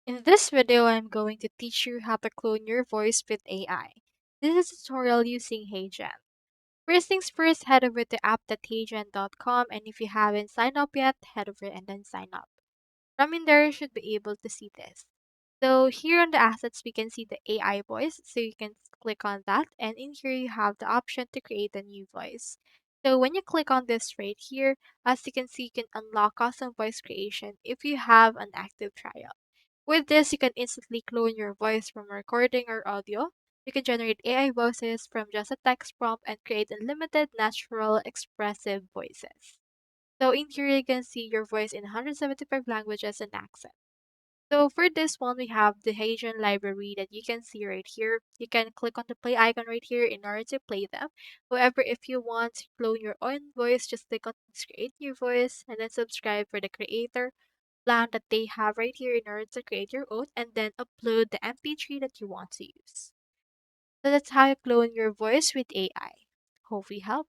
In this video, I'm going to teach you how to clone your voice with AI. This is a tutorial using HeyGen. First things first, head over to app.heygen.com, and if you haven't signed up yet, head over and then sign up. From in there, you should be able to see this. So here on the assets, we can see the AI voice. So you can click on that, and in here you have the option to create a new voice. So when you click on this right here, as you can see, you can unlock custom voice creation if you have an active trial. With this, you can instantly clone your voice from a recording or audio. You can generate AI voices from just a text prompt and create unlimited natural expressive voices. So in here, you can see your voice in 175 languages and accents. So for this one, we have the HeyGen library that you can see right here. You can click on the play icon right here in order to play them. However, if you want to clone your own voice, just click on create new voice and then subscribe for the creator plan that they have right here in order to create your own and then upload the MP3 that you want to use. So that's how you clone your voice with AI. Hope we help.